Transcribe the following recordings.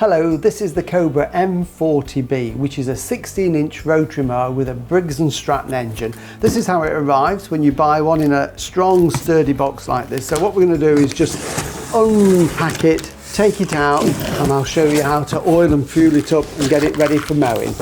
Hello, this is the Cobra M40B, which is a 16-inch rotary mower with a Briggs & Stratton engine. This is how it arrives when you buy one in a strong, sturdy box like this. So what we're going to do is just unpack it, take it out, and I'll show you how to oil and fuel it up and get it ready for mowing.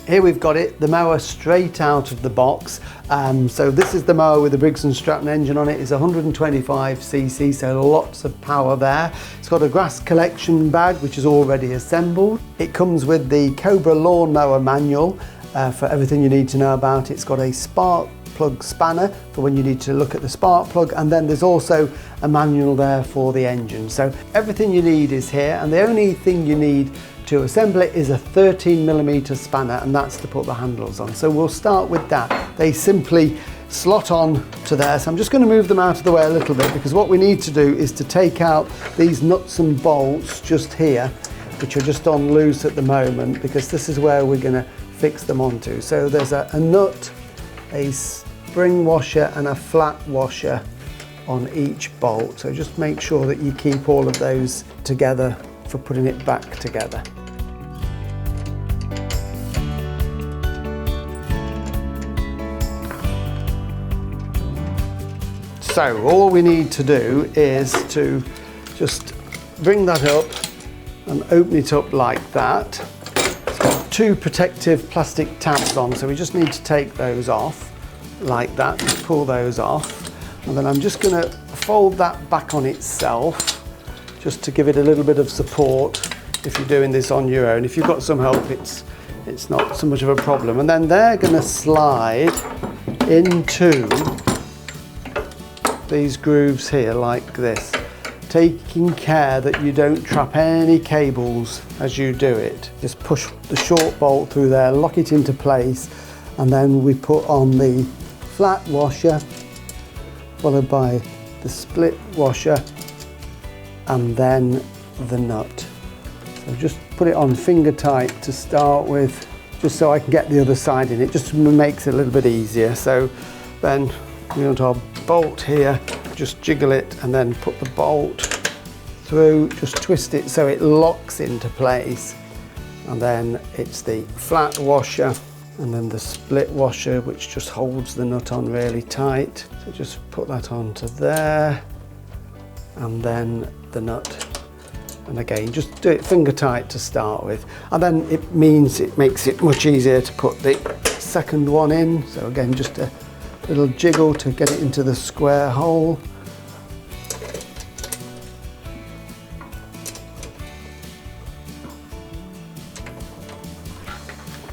Here we've got it, the mower straight out of the box. So this is the mower with the Briggs & Stratton engine on it. It's 125cc, so lots of power there. It's got a grass collection bag, which is already assembled. It comes with the Cobra Lawnmower manual for everything you need to know about it. It's got a spark plug spanner for when you need to look at the spark plug, and then there's also a manual there for the engine. So everything you need is here, and the only thing you need to assemble it is a 13mm spanner, and that's to put the handles on. So we'll start with that. They simply slot on to there. So I'm just going to move them out of the way a little bit, because what we need to do is to take out these nuts and bolts just here, which are just on loose at the moment, because this is where we're going to fix them onto. So there's a nut, a spring washer and a flat washer on each bolt. So just make sure that you keep all of those together for putting it back together. So all we need to do is to just bring that up and open it up like that. It's got two protective plastic tabs on, so we just need to take those off like that, pull those off, and then I'm just going to fold that back on itself, just to give it a little bit of support if you're doing this on your own. If you've got some help, it's not so much of a problem. And then they're going to slide into these grooves here like this, taking care that you don't trap any cables as you do it. Just push the short bolt through there, lock it into place, and then we put on the flat washer, followed by the split washer, and then the nut. So just put it on finger tight to start with, just so I can get the other side in. It just makes it a little bit easier. So then we want our bolt here, just jiggle it and then put the bolt through, just twist it so it locks into place. And then it's the flat washer and then the split washer, which just holds the nut on really tight. So just put that onto there, and then the nut, and again just do it finger tight to start with, and then it makes it much easier to put the second one in. So again, just a little jiggle to get it into the square hole,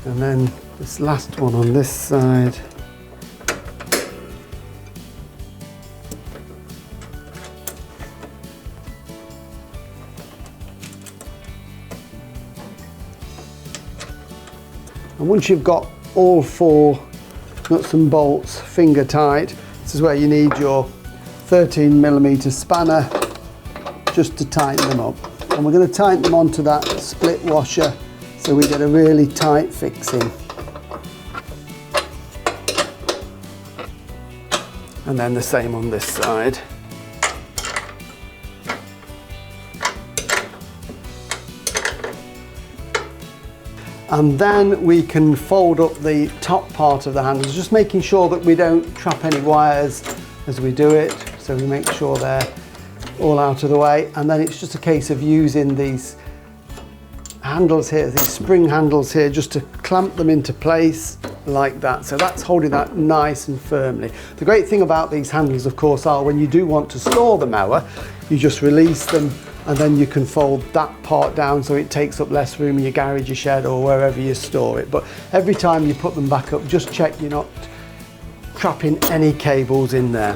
and then this last one on this side. And once you've got all four nuts and bolts finger tight, this is where you need your 13mm spanner just to tighten them up. And we're going to tighten them onto that split washer so we get a really tight fixing. And then the same on this side. And then we can fold up the top part of the handles, just making sure that we don't trap any wires as we do it. So we make sure they're all out of the way. And then it's just a case of using these handles here, these spring handles here, just to clamp them into place like that. So that's holding that nice and firmly. The great thing about these handles, of course, are when you do want to store the mower, you just release them, and then you can fold that part down so it takes up less room in your garage, your shed, or wherever you store it. But every time you put them back up, just check you're not trapping any cables in there.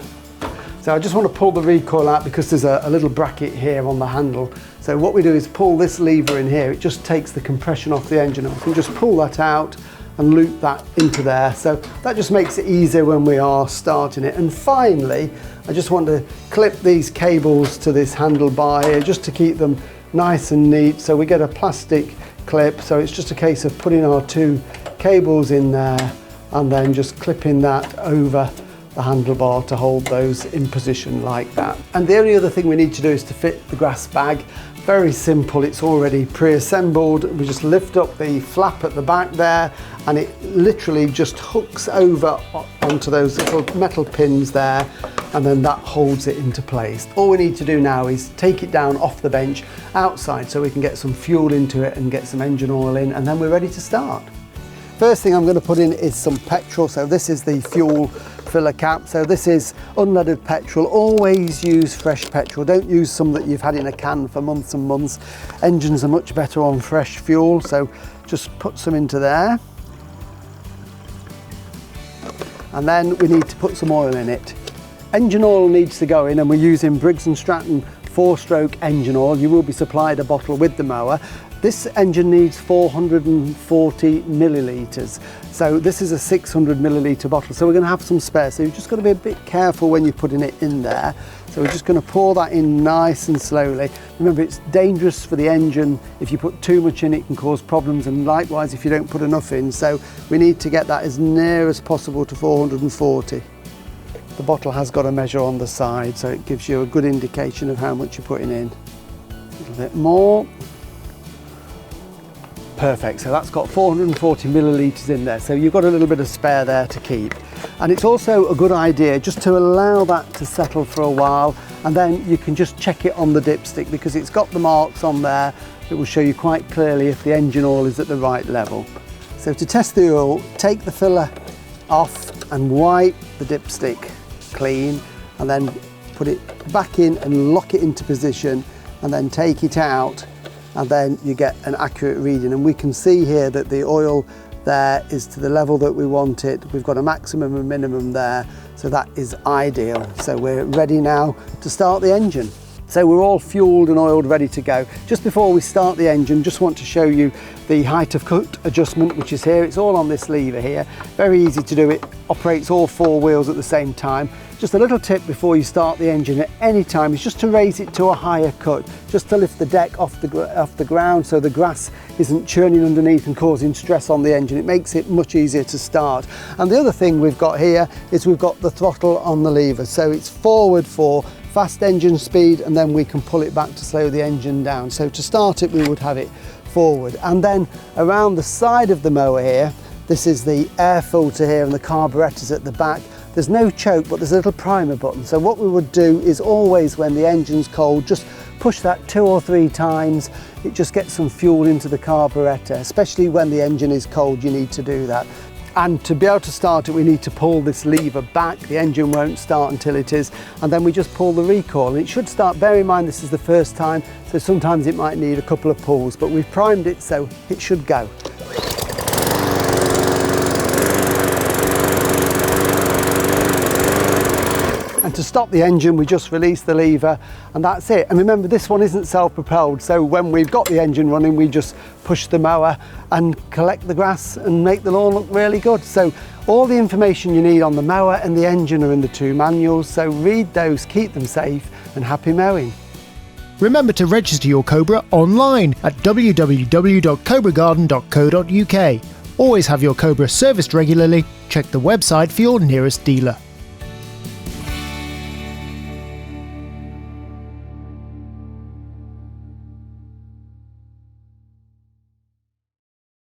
So I just want to pull the recoil out, because there's a little bracket here on the handle. So what we do is pull this lever in here. It just takes the compression off the engine, and we can just pull that out and loop that into there. So that just makes it easier when we are starting it. And finally, I just want to clip these cables to this handlebar here, just to keep them nice and neat. So we get a plastic clip, so it's just a case of putting our two cables in there and then just clipping that over the handlebar to hold those in position like that. And the only other thing we need to do is to fit the grass bag. Very simple, it's already pre-assembled. We just lift up the flap at the back there, and it literally just hooks over onto those little metal pins there, and then that holds it into place. All we need to do now is take it down off the bench outside so we can get some fuel into it and get some engine oil in, and then we're ready to start. First thing I'm going to put in is some petrol. So this is the fuel filler cap. So this is unleaded petrol. Always use fresh petrol. Don't use some that you've had in a can for months and months. Engines are much better on fresh fuel. So just put some into there. And then we need to put some oil in it. Engine oil needs to go in, and we're using Briggs & Stratton 4-stroke engine oil. You will be supplied a bottle with the mower. This engine needs 440 millilitres. So this is a 600 millilitre bottle. So we're going to have some spare. So you've just got to be a bit careful when you're putting it in there. So we're just going to pour that in nice and slowly. Remember, it's dangerous for the engine. If you put too much in, it can cause problems. And likewise, if you don't put enough in. So we need to get that as near as possible to 440. The bottle has got a measure on the side, so it gives you a good indication of how much you're putting in. A little bit more. Perfect, so that's got 440 millilitres in there, so you've got a little bit of spare there to keep. And it's also a good idea just to allow that to settle for a while, and then you can just check it on the dipstick because it's got the marks on there. It will show you quite clearly if the engine oil is at the right level. So to test the oil, take the filler off and wipe the dipstick clean, and then put it back in and lock it into position, and then take it out, and then you get an accurate reading. And we can see here that the oil there is to the level that we want it. We've got a maximum and minimum there, so that is ideal. So we're ready now to start the engine. So we're all fueled and oiled, ready to go. Just before we start the engine, just want to show you the height of cut adjustment, which is here. It's all on this lever here. Very easy to do. It operates all 4 wheels at the same time. Just a little tip before you start the engine at any time is just to raise it to a higher cut, just to lift the deck off the ground so the grass isn't churning underneath and causing stress on the engine. It makes it much easier to start. And the other thing we've got here is we've got the throttle on the lever. So it's forward for fast engine speed, and then we can pull it back to slow the engine down. So to start it, we would have it forward. And then around the side of the mower here, this is the air filter here, and the carburettor's at the back. There's no choke, but there's a little primer button. So what we would do is always, when the engine's cold, just push that 2 or 3 times. It just gets some fuel into the carburettor, especially when the engine is cold, you need to do that. And to be able to start it, we need to pull this lever back. The engine won't start until it is, and then we just pull the recoil, and it should start. Bear in mind, this is the first time, so sometimes it might need a couple of pulls, but we've primed it, so it should go. And to stop the engine, we just release the lever, and that's it. And remember, this one isn't self-propelled, so when we've got the engine running, we just push the mower and collect the grass and make the lawn look really good. So all the information you need on the mower and the engine are in the 2 manuals, so read those, keep them safe, and happy mowing. Remember to register your Cobra online at www.cobragarden.co.uk. Always have your Cobra serviced regularly. Check the website for your nearest dealer.